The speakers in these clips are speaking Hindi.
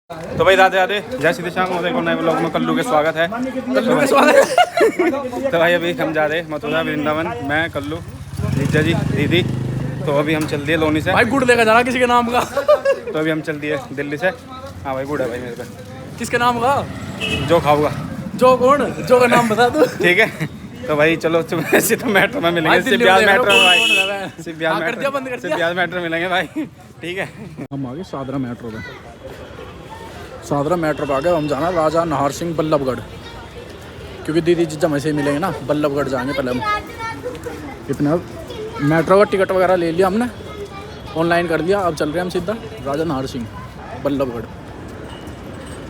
तो भाई राधे राधे, जय श्री श्याम। और एक नए ब्लॉग में कल्लू के स्वागत है। तो भाई अभी हम जा रहे हैं मथुरा वृंदावन, मैं कल्लू, जीजा जी, दीदी। तो अभी हम चल दिए लोनी से। भाई गुड़ लेकर जाना किसी के नाम का। तो अभी हम चल दिए दिल्ली से। हाँ भाई गुड़ है भाई मेरे पे। किसके नाम का? जो खाऊंगा। जो कौन? जो का नाम बता दो। ठीक है तो भाई चलो ऐसे तो मेट्रो में मिलेंगे, सिर्फ ब्याज मेट्रो में भाई, सिर्फ ब्याज मेट्रो मिलेंगे भाई। ठीक है हम आ गए सादरा मेट्रो में। सादरा मेट्रो पे आ गए। हम जाना राजा नाहर सिंह बल्लभगढ़, क्योंकि दीदी जीजा में से मिलेंगे ना। बल्लभगढ़ जाएंगे पहले हम। इतना मेट्रो का टिकट वगैरह ले लिया हमने, ऑनलाइन कर दिया। अब चल रहे हैं हम सीधा राजा नाहर सिंह बल्लभगढ़।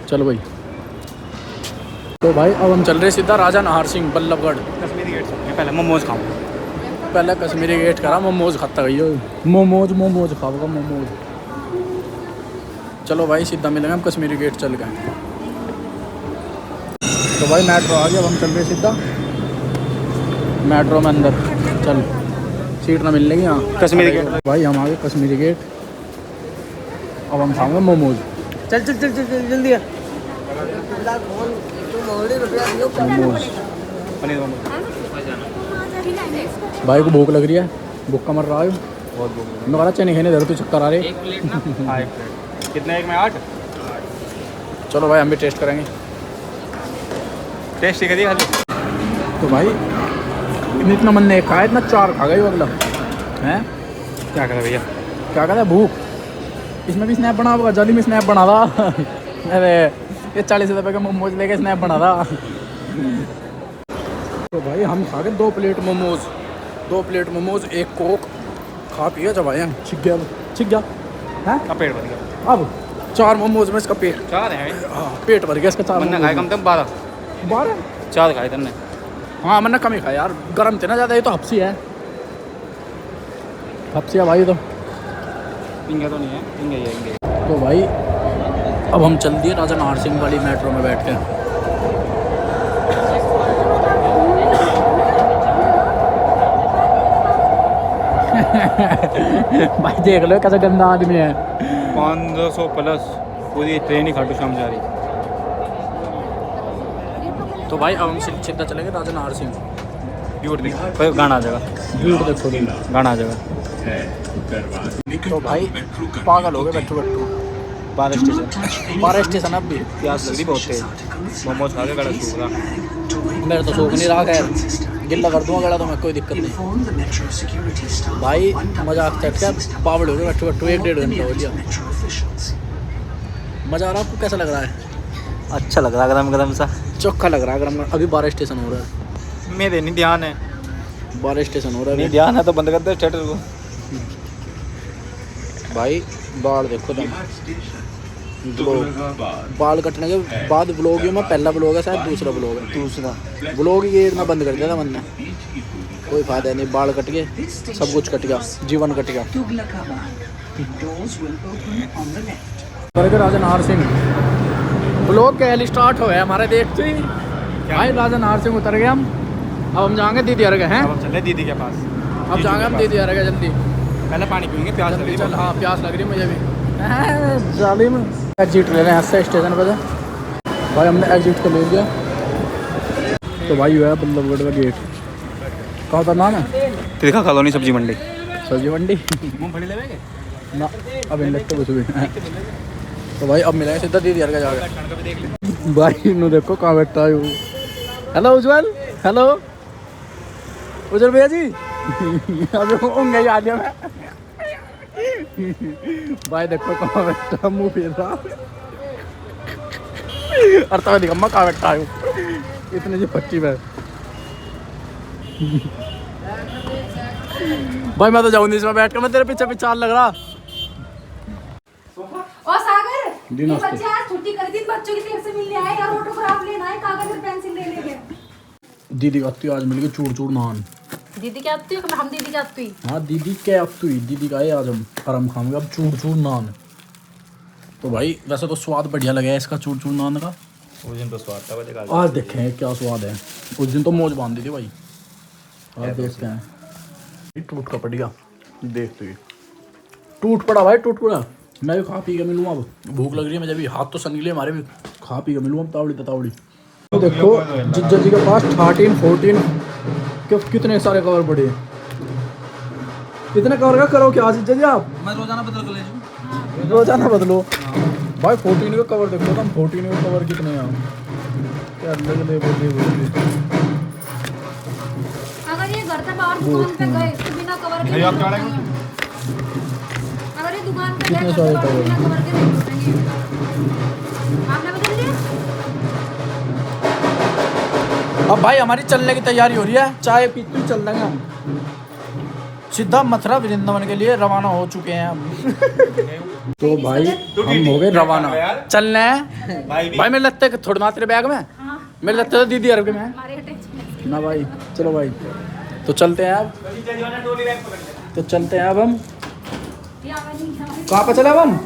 चलो भाई। तो भाई अब हम चल रहे सीधा राजा नाहर सिंह बल्लभगढ़। कश्मीरी गेट से पहले मोमोज खाऊंगा। पहले कश्मीरी गेट करा, मोमोज खाता गई। मोमोज खाऊंगा मोमोज। चलो भाई सीधा मिलेंगे हम कश्मीरी गेट चल गए। तो भाई मेट्रो आ गया। अब हम चल रहे सीधा मेट्रो में अंदर। चल सीट ना मिलने की यहाँ कश्मीरी गेट। भाई हम आ गए कश्मीरी गेट। अब हम खाएंगे मोमोज। चल जल्दी मोमोज। पनीर मोमोज। भाई को भूख लग रही है, भूख का मर रहा है। बहुत भूख। मैं कहा चने खाने इधर तो चक्कर आ रहे। हाँ एक प्लेट कितने? एक में 8। चलो भाई हम भी टेस्ट करेंगे। टेस्ट ही करिए खाली। तो भाई इतना मन ने खाया, इतना 4 खा गई वो अगला हैं। क्या करें भैया, क्या कहता है भूख। इसमें भी स्नैप बना होगा, जाली में स्नैप बना था। अरे ये 40 रुपये का मोमोज लेके स्नैप बना था। तो भाई हम खा गए 2 प्लेट मोमोज। 2 प्लेट मोमोज, एक कोक खा पिया जब आए। छिक गया हैं। का पेट भर गया। अब 4 मोमोज में इसका पेट। 4 है। हाँ पेट भर गया इसका। 4 मैंने खाए कम से कम 12। 4 खाए तुमने? हाँ मैंने कम ही खाया यार, गर्म थे ना ज़्यादा। ये तो हफ्सी है, हफ्सी है भाई। तो पिंगे तो नहीं है, पिंगे ही है। तो भाई अब हम चल दिए राजा नाहर सिंह वाली मेट्रो में बैठ के। भाई देख लो कैसा गंदा आदमी है। 500 प्लस पूरी ट्रेन ही खाटू शाम जा रही। तो भाई अब हम सीधा चलेंगे राजा नाहर सिंह। व्यूट देखो, गाना आ जाएगा। व्यूट देखो, गाना आ जाएगा। तो भाई पागल हो गए बैठो। 12 स्टेशन अब भी। प्यास लग रही बहुत तेज। मोमोज खा के गला सूख रहा। मेरे तो सूख नहीं रहा, खैर गिल्ला कर दूंगा गला तो मैं, कोई दिक्कत नहीं। भाई मजाक चट के पावड़ हो गए बैठो 1-1.5 घंटा हो गया। मज़ा आ रहा आपको? कैसा लग रहा है? अच्छा लग रहा है, गरम गरम सा। चोखा लग रहा है गरम। अभी 12 स्टेशन हो रहा है। मेरे नहीं ध्यान है। 12 स्टेशन हो रहा है नहीं अभी। ध्यान है तो बंद कर दे थिएटर को। भाई बाल देखो तुम। बाल कटने के बाद ब्लॉग में पहला ब्लॉग है, शायद दूसरा ब्लॉग है। दूसरा ब्लॉग ये इतना बंद कर दिया था मन ने। कोई फायदा नहीं, बाल कट गए, सब कुछ कट गया, जीवन कट गया। राजा नाहर सिंह ब्लॉग के स्टार्ट हो गया हमारे देखते ही। भाई राजा नाहर सिंह उतर गए हम। अब हम जाएंगे दीदी अर्घ हैं। अब चले दीदी के पास। अब जाएंगे हम दीदी अर्घ जल्दी। पहले पानी पीएंगे, प्यास लग रही है। चल हाँ प्यास लग रही है मुझे भी। जाली में एग्जिट ले रहे हैं ऐसे स्टेशन पर। भाई हमने एग्जिट को ले लिया। तो भाई वो है बल्लभगढ़ का गेट। कहाँ का नाम है? तिरखा कॉलोनी सब्जी मंडी। सब्जी मंडी मूंगफली लेंगे ना, अब इन लगते कुछ भी। तो भाई अब मिलेंगे सीधा दीदी अर्घ जाकर। भाई इन्हों देखो कहाँ बैठा है। हेलो उज्जवल। हेलो उज्जवल भैया जी। अभी होंगे याद है मैं। भाई देखो कहाँ बैठा, मुँह फेर रहा। और तो दिखम्मा कहाँ बैठा है इतने जी पच्ची में। भाई मैं तो जाऊँ नहीं इसमें बैठ कर, मैं तेरे पीछे पीछे लग रहा। और सागर दिन ये बच्चे आज छुट्टी कर दी, बच्चों की तरफ से मिलने आए और ऑटोग्राफ लेना है, कागज और पेंसिल ले लेंगे। दीदी का अत्तू आज मिल गई चूर नान। दीदी क्या आती है? हम दीदी क्या आती है? हाँ दीदी क्या अत्तू दीदी का है आज हम। और हम खाएंगे अब चूर नान। तो भाई वैसे तो स्वाद बढ़िया लगा है इसका चूर नान का। उस दिन तो स्वाद था। आज देखें क्या स्वाद है। उस दिन तो मौज बांध दी थी भाई। आज देखते हैं। टूट का पड़ गया, देखते ही टूट पड़ा भाई, टूट पड़ा। मैं भी खा पी के मिलूँ अब, भूख लग रही है मुझे भी, हाथ तो सन गए हमारे भी, खा पी के मिलूँ अब तावड़ी ततावड़ी। तो देखो जिज्जा जी के पास 13, 14 कितने सारे कवर पड़े हैं। कितने कवर का करो क्या जिज्जा जी आप? मैं रोजाना बदल कर ले जाऊँ। रोजाना बदलो भाई। 14 का कवर देखो तुम, 14 का कवर कितने हैं क्या अलग ले बोले। अगर ये घर से बाहर दुकान पे गए तो बिना कवर के अगर ये दुकान पे गए तो बिना कवर के नहीं घुसेंगे। आपने बदल लिया? अब भाई हमारी चलने की तैयारी हो रही है, चाय पीते ही चल देंगे हम, सीधा मथुरा वृंदावन के लिए रवाना हो चुके हैं हम। तो भाई हम हो गए रवाना, चलना है भाई। मेरे लगते थोड़ी मात्र तेरे बैग में, मेरे लगते तो दीदी अरब में हमारे अटैच ना भाई। चलो भाई तो चलते हैं अब, तो चलते हैं अब हम। कहाँ पे चले अब हम?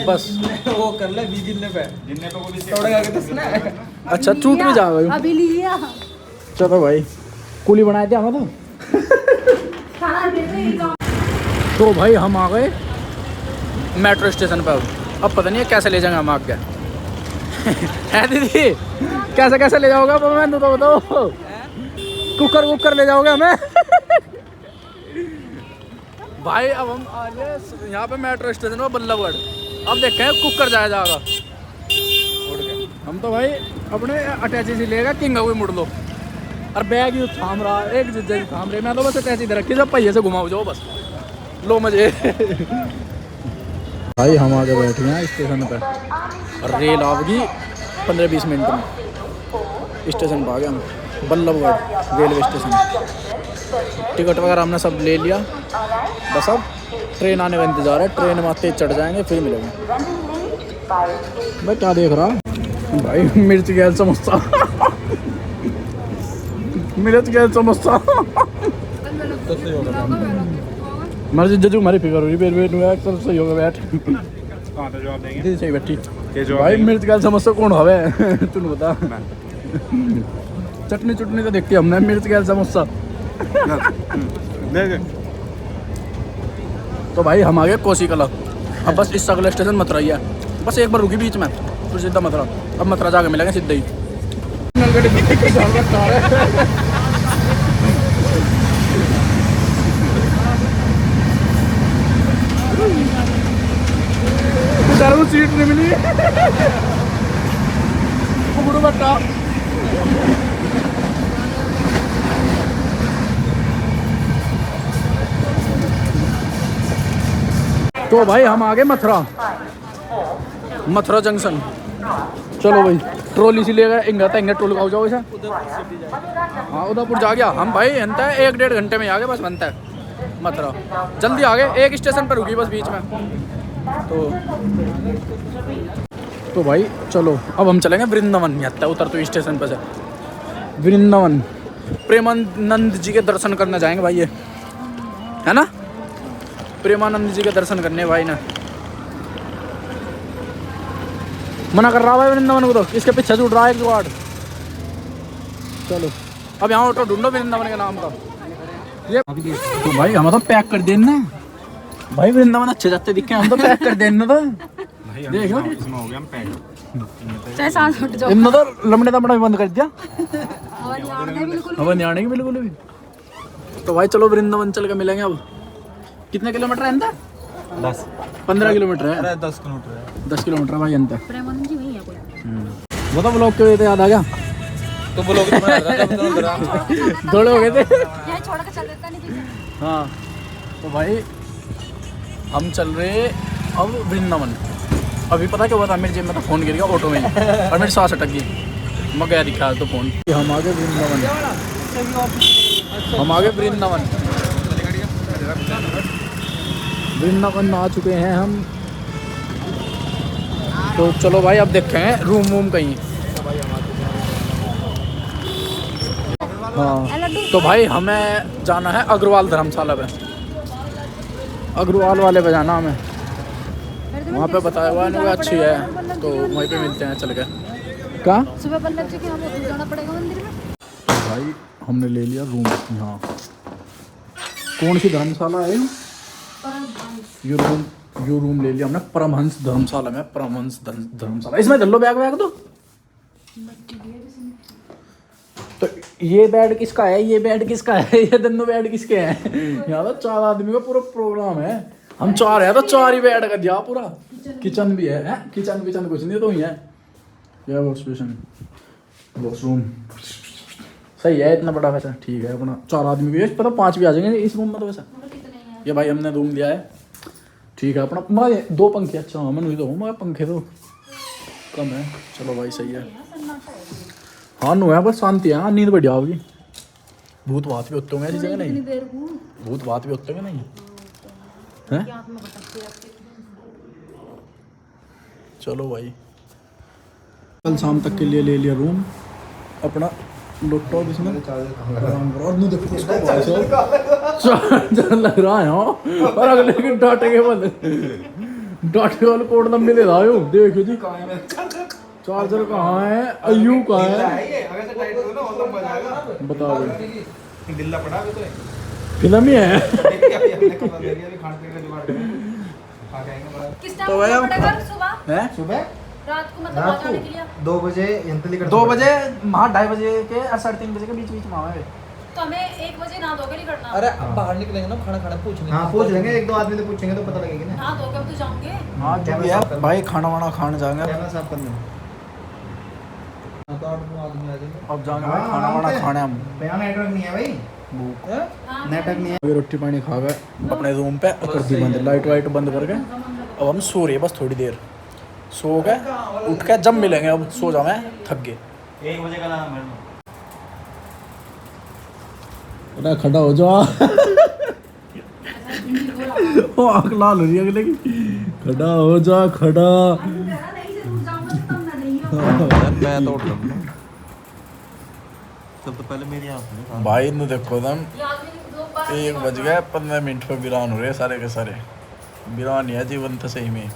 बस वो कर ले 20 दिन पे थोड़ा करके दसना है। अच्छा टूट भी जाओ भाई। अभी लिया चलो भाई कुली बनाए थे हम खाना दे दे। तो भाई हम आ गए मेट्रो स्टेशन पर। अब पता नहीं है कैसे ले जाएंगे हम आगे। है दीदी कैसे कैसे ले जाओगे अब हमें तो बताओ। कुकर ले जाओगे हमें? भाई अब हम आ गए यहाँ पे मेट्रो स्टेशन पर बल्लभगढ़। अब देखें कुकर जाएगा। हम तो भाई अपने अटैची से लेगा किंग हुई मुड़ लो, और बैग ही थाम रहा, एक जिज्जा ही थाम रहे। मैं तो बस अटैची दे रखी, सब पहिए से घुमाओ जाओ बस, लो मजे। भाई हम आगे बैठे हैं स्टेशन पर, और रेल आवेगी 15-20 मिनट में। स्टेशन पर आ गए हम, बल्लभगढ़ रेलवे स्टेशन। टिकट वगैरह हमने सब ले लिया, बस अब ट्रेन आने का इंतज़ार है। ट्रेन में तेज चढ़ जाएंगे फिर मिलेंगे। भाई क्या देख रहा भाई? मिर्च गैस समोसा। मिर्च गैस समोसा। मर्जी जजू हमारी फिक्र हो रही है, सब सही होगा बैठ। दीदी सही बैठी भाई। मिर्च गैस समोसा कौन हवे तू बता। चटनी चुटनी तो देखती हमने, मिर्च गैस समोसा। तो भाई हम आ गए कोसी कला। अब बस इस अगला स्टेशन मथुरा ही है, बस एक बार रुकी बीच में फिर सीधा मथुरा। अब मथुरा जाके मिलेंगे सीधा ही। सीट नहीं मिली बट्टा। तो भाई हम आ गए मथुरा जंक्शन। चलो भाई ट्रॉली से ले गए इंगा टोल का जाओ इसे। हाँ उदयपुर जा गया हम भाई। बनता है 1-1.5 घंटे में आ गए, बस बनता है मथुरा। जल्दी आ गए, एक स्टेशन पर रुकी बस बीच में। तो भाई चलो अब हम चलेंगे वृंदावन। यहाँ उतर तो स्टेशन पर से वृंदावन प्रेमानंद जी के दर्शन करने जाएंगे भाई, ये है ना। प्रेमानंद जी के दर्शन करने भाई ना मना कर रहा भाई वृंदावन को, तो इसके पीछे छूट रहा है एक जुगाड़। चलो अब यहाँ ऑटो ढूंढो वृंदावन के नाम का। ये तो भाई हम तो पैक कर देना भाई, वृंदावन अच्छे जाते दिखे, हम तो पैक कर देना। तो देखो इसमें हो गया हम पैक। चाहे सांस उठ जाओ। इन्होंने तो लमड़े दमड़ा भी बंद कर दिया। बिल्कुल अब नहीं आने की बिल्कुल भी। तो भाई चलो वृंदावन चल के मिलेंगे। अब कितने किलोमीटर है अंदर? 15 किलोमीटर है। 10 किलोमीटर है। 10 किलोमीटर भाई अंदर। प्रेमानंद जी वही है कोई। वो तो ब्लॉग के तो याद आ गया। तो ब्लॉग तो बना रहा था दौड़े हो गए थे। यहां छोड़ के चल देता नहीं पीछे। हाँ तो भाई हम चल रहे अब वृंदावन। अभी पता क्या हुआ था, मेरे जेब में तो फ़ोन गिर गया ऑटो में और मेरी सांस अटक गई। मैं गया दिखा तो फ़ोन। हम आगे वृंदावन, हम आगे वृंदावन। वृंदावन आ चुके हैं हम। तो चलो भाई अब देखें रूम वूम कहीं। हाँ तो भाई हमें जाना है अग्रवाल धर्मशाला पे। अग्रवाल वाले पे जाना हमें, वहाँ पे बताया हुआ है अच्छी है, तो वहीं पे मिलते हैं चल के। कहाँ सुबह बल्लभ जी के हम उधर जाना पड़ेगा मंदिर में। भाई हमने ले लिया रूम यहाँ। कौन सी धर्मशाला है ये? रूम यो रूम ले लिया हमने परमहंस धर्मशाला में। परमहंस धर्मशाला, इसमें चल लो बैग वैग तो ये बेड किसका है, ये बेड किसका है, ये दोनों बेड किसके हैं? यहाँ तो 4 आदमी का पूरा प्रोग्राम है। हम 4 है तो 4 ही बेड का दिया पूरा। किचन भी है, किचन कुछ नहीं तो ही है। ये वॉश बेसिन, वॉशरूम सही है, इतना बड़ा वैसा ठीक है अपना। 4 आदमी भी पता 5 भी आ जाएंगे इस रूम में तो वैसा। ये भाई हमने रूम लिया है ठीक है अपना। मैं 2 पंखे, अच्छा मैं नहीं दूँ, मैं पंखे तो कम है। चलो भाई सही है। हाँ नो है बस शांति है, नींद बढ़िया होगी। भूत बात भी होते होंगे ऐसी जगह नहीं? भूत बात भी होते होंगे नहीं हैं? चलो भाई कल शाम तक के लिए ले लिया रूम अपना। लैपटॉप इसमें चार्जर लग रहा है और अगले के डाटा केबल कोड लंबे दे रहा है। देखो जी चार्जर कहाँ है, अयू कहाँ है बताओ। फिल्म ही है तो भाई हैं? सुबह रात को मतलब आ जाने के लिए 2 बजे 2 बजे वहाँ 2:30 बजे के और 3:30 बजे के बीच में आवे। तो हमें 1 बजे नहा धो के नहीं करना। अरे अब बाहर निकलेंगे ना, खाना पूछने। हाँ पूछ लेंगे, 1-2 आदमी तो पूछेंगे तो पता लगेगा ना। नहा धो के अब तो जाओगे। हाँ जो भी है भाई खाना वाना खाने जाएंगे कैमरा साफ करना। तो 8-9 आदमी आ जाएंगे अब जाएंगे भाई खाना वाना खाने हम। यहाँ नेटवर्क नहीं है भाई, नेटवर्क नहीं है। अभी रोटी पानी खा गए अपने रूम पे, कर दी बंद, लाइट वाइट बंद करके अब हम सो रहे बस थोड़ी देर। सो गए उठ के जब मिलेंगे, अब सो जाओ, मैं थक गए। 1 बजे का नाम है अरे खड़ा हो जा वो आँख लाल हो रही है अगले की। खड़ा हो जा खड़ा। मैं तो उठ लूँगा सब तो पहले मेरी आँख में। भाई ने देखो तुम 1 बज गए 15 मिनट पे वीरान हो रहे सारे के सारे। वीरान है जीवन तो सही में।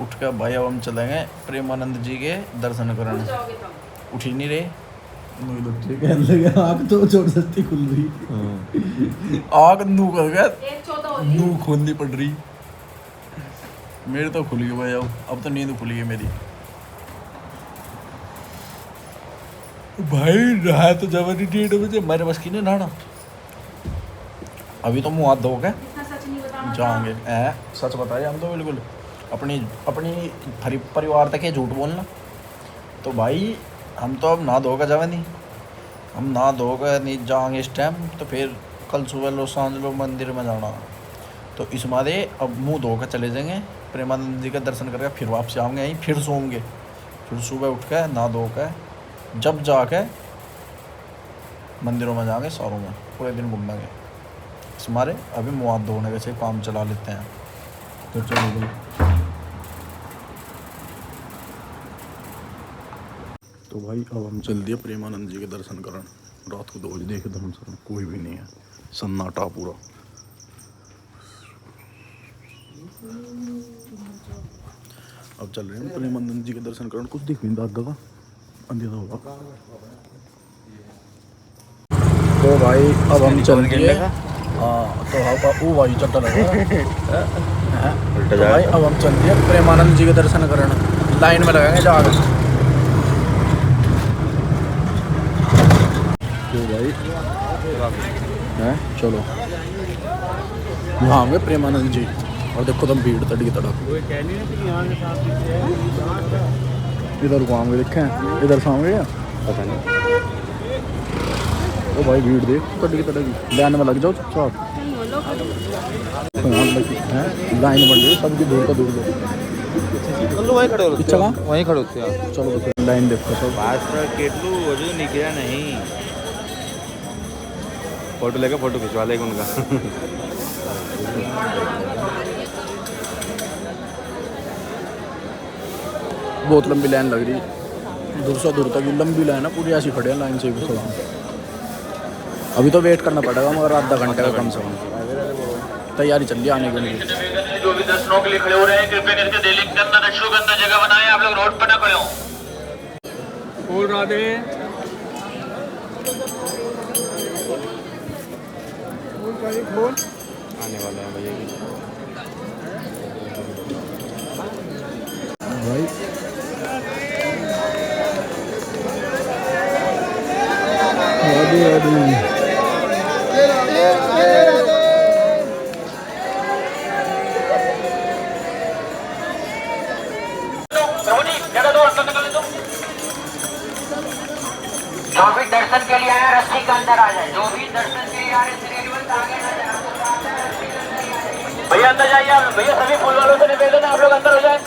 उठ कर भाई अब हम चलेंगे प्रेमानंद जी के दर्शन करने। उठ ही नहीं रहे, आँख तो जबरदस्ती खुल रही, आँख नू कर गया, नू खोलनी पड़ रही। मेरी तो खुल गई भाई, अब तो नींद खुल गई मेरी। भाई रहा तो जबरदस्ती 1:30 बजे मेरे बस की नहीं नहाना। अभी तो मुँह हाथ धो के जाएंगे। सच बताइए हम तो बिल्कुल अपनी परिवार तक है झूठ बोलना। तो भाई हम तो अब नहा धो कर जावे नहीं, हम नहा धो कर नहीं जाएंगे इस टाइम। तो फिर कल सुबह लो सांझ लो मंदिर में जाना, तो इस मारे अब मुँह धो कर चले जाएंगे प्रेमानंद जी का दर्शन करके, फिर वापस आएंगे यहीं, फिर सोएंगे, फिर सुबह उठ कर नहा धो कर जब जाके मंदिरों में जाएंगे, शहरों में पूरे दिन घूमेंगे। इस मारे अभी मुँह हाथ धोने के से काम चला लेते हैं। तो चलो भाई तो भाई अब हम चल दिए प्रेमानंद जी के दर्शन करने। रात को 2 बजे देखे धर्मशाला कोई भी नहीं है, सन्नाटा पूरा। अब चल रहे हैं प्रेमानंद जी के दर्शन करने। कुछ दिख नहीं दादा, अंधेरा होगा। तो भाई अब हम चल दिए। हाँ तो वो भाई चलता लगा। तो भाई अब हम चल दिए प्रेमानंद जी के दर्शन करने। लाइन में लगाएंगे जाकर। तो भाई हैं चलो यहाँ गए प्रेमानंद जी, और देखो तुम भीड़ तड़ी तड़क। इधर घुमाओगे, देखें इधर सामने पता नहीं। ओ भाई भीड़ देख तड़ी तड़क, लाइन में लग जाओ चुपचाप। लाइन बन रही सबकी दूर का दूर दो। वहीं खड़े होते अच्छा वहीं खड़े होते हैं। चलो लाइन देखो सब। निकला नहीं, फोटो लेकर फोटो खिंचवा लेगा उनका। बहुत लंबी लाइन लग रही, दूर से दूर तक लंबी लाइन है पूरी, ऐसी खड़े हैं लाइन से भी। अभी तो वेट करना पड़ेगा मगर आधा घंटे का कम से कम। तैयारी चल रही आने के लिए। जो भी दर्शनों के लिए खड़े हो रहे हैं कृपया करके रेलिंग के अंदर दर्शकों के अंदर जगह बनाएं, आप लोग रोड पर ना खड़े हो। बोल राधे बोल आने वाले हैं भैया की। भाई जो भी दर्शन के लिए आया रस्सी के अंदर आ जाए। जो भी दर्शन के लिए आ रहे आगे न जाए। भैया अंदर जाइए आप। भैया सभी फूल वालों से निवेदन है आप लोग अंदर हो जाए।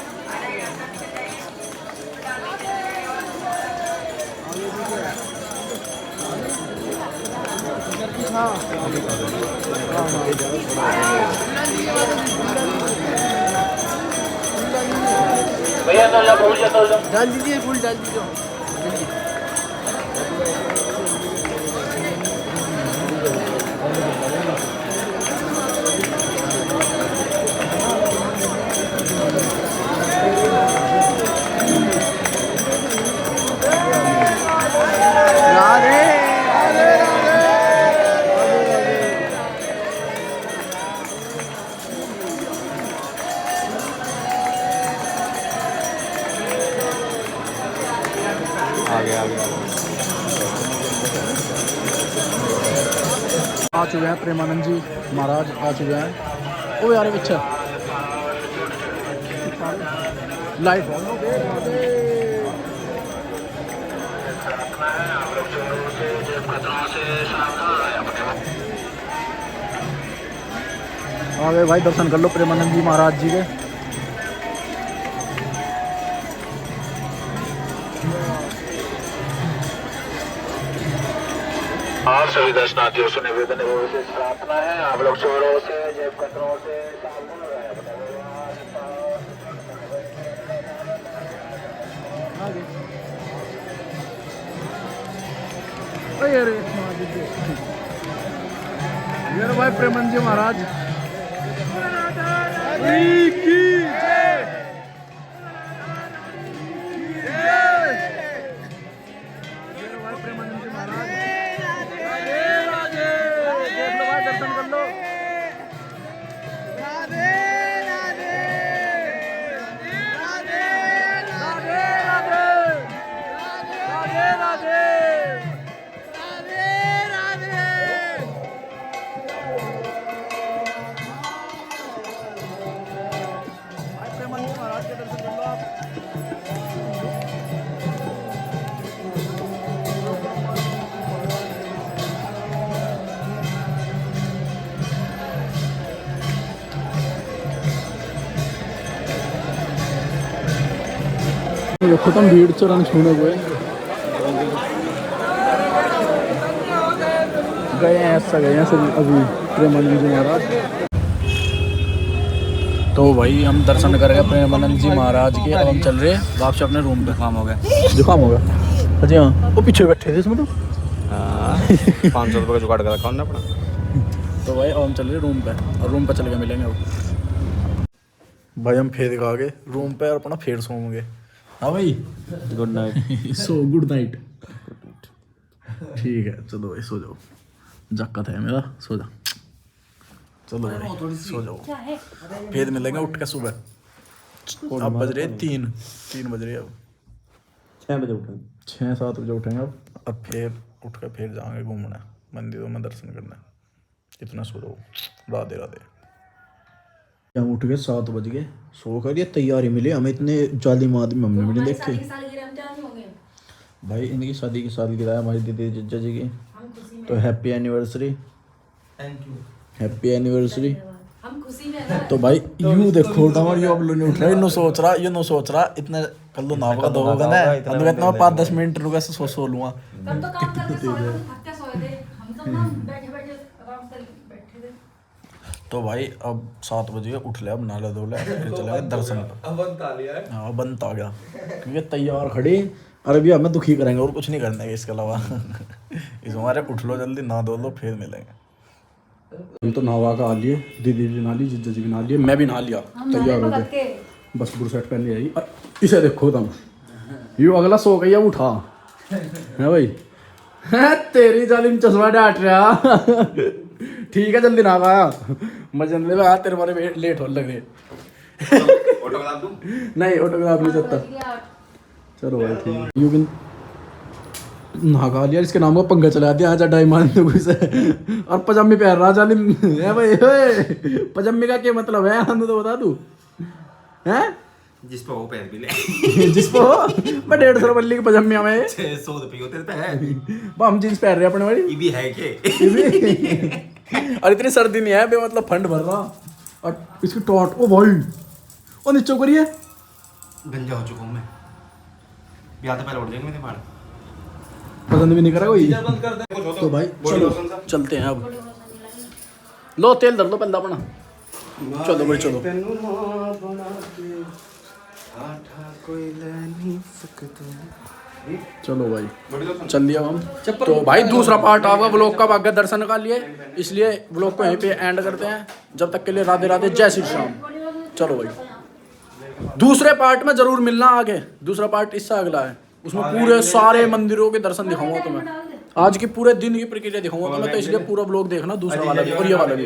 भैया अंदर जाओ। फूल जाओ डाल दीजिए, फूल डाल दीजिए। आ चुके हैं प्रेमानंद जी महाराज आ चुके हैं। ओ यार अच्छा लाइट आ गए भाई, दर्शन कर लो प्रेमानंद जी महाराज जी के। आप सभी दर्शनार्थियों से निवेदन है, विशेष प्रार्थना है आप लोग चोरों से जेब कतरों से सावधान रहें। ये भाई प्रेमानंद जी महाराज देखो तुम भीड़ चरण छूने हुए गए हैं, ऐसा गए हैं सभी अभी प्रेमानंद जी महाराज। तो भाई हम दर्शन कर गए प्रेमानंद जी महाराज के। अब हम चल रहे हैं वापस अपने रूम पे। जुकाम हो गया। जुकाम हो गया? अजय हाँ, वो पीछे बैठे थे इसमें तो 500 रुपये का जुगाड़ कर रखा हमने अपना। तो भाई अब हम चल रहे रूम पे, और रूम पे चल के मिलेंगे अब। भाई हम फिर आ गए रूम पे और अपना फिर सोएंगे। हाँ भाई good night. So good night. ठीक है चलो भाई सो जाओ, जक्कत है मेरा, सो जा। चलो भाई सो जाओ, फिर मिलेंगे उठ के सुबह। अब बज रहे 3 बज रहे अब। 6 बजे उठेंगे, 6-7 बजे उठेंगे अब फिर उठ कर फिर जाएंगे घूमना, मंदिरों में दर्शन करना। इतना सो जाओ, राधे राधे। हम उठ गए 7 बज गए, सो कर ये तैयारी मिली हमें। इतने जालिम आदमी हमने भी नहीं देखे भाई। इनकी शादी की सालगिरह है हमारी दीदी जिज्जा जी की, तो happy anniversary. Thank you. Happy anniversary. तो भाई यू देखो हमारी यो नहीं उठ रहा, नो सोच रहा, ये नो सोच रहा इतना कर लो ना का 2 होगा ना, इतना 5-10 मिनट रुका से सो लूँगा। तो भाई अब 7 बजे उठ ले, अब नाला धोले फिर चले दर्शन पर। हाँ बंद आ गया क्योंकि तैयार खड़ी, अरे भी हमें दुखी करेंगे और कुछ नहीं करने के इसके अलावा। इस हमारे उठ लो जल्दी, ना धो लो फिर मिलेंगे। हम तो नहा का आ लिए, दीदी भी नहा ली, जिज्जा जी भी नहा लिए, मैं भी नहा लिया, तैयार हो गए। बस बुरशर्ट पहन लिया। इसे देखो तुम, यू अगला सो गई उठा है भाई। तेरी जालिम चश्मा डांट रहा। ठीक है जल्दी ना आया मैं जल्दी में आ तेरे बारे लेट हो लग रहे ऑटोग्राफ दूं? नहीं ऑटोग्राफ नहीं सकता चलो भाई ठीक है यू कैन नहा लिया इसके नाम का पंखा चला दिया आजा डायमंड से और पजामी पहन रहा जालिम है भाई पजामी का क्या मतलब है हम तो बता दूं हैं जिस पे वो पैर भी ले जिसको मैं 150 रुपये की पजामिया में 600 रुपये होते थे हम जींस पहन रहे हैं अपने वाली ये भी है के और इतनी सर्दी नहीं है बे मतलब फंड भर रहा और इसकी टॉट ओ भाई ओ नीचे करिए गंजा हो चुका हूं मैं ब्याह तो पहले उठ जाएंगे मेरे बाल पसंद भी नहीं करा कोई बंद कर दे तो भाई चलो चलते हैं अब लो तेल धर लो पहला अपना चलो भाई चलो चलो भाई चल लिया हम तो भाई दूसरा पार्ट आपका व्लॉग का भाग्य दर्शन का लिए इसलिए व्लॉग को यहीं पे एंड करते हैं जब तक के लिए राधे राधे जय श्री राम चलो भाई दूसरे पार्ट में जरूर मिलना आगे दूसरा पार्ट इससे अगला है उसमें पूरे सारे मंदिरों के दर्शन दिखाऊंगा तुम्हें आज की पूरे दिन की प्रक्रिया दिखाऊंगा तुम्हें तो इसलिए पूरा व्लॉग देखना दूसरा वाला भी और ये वाला भी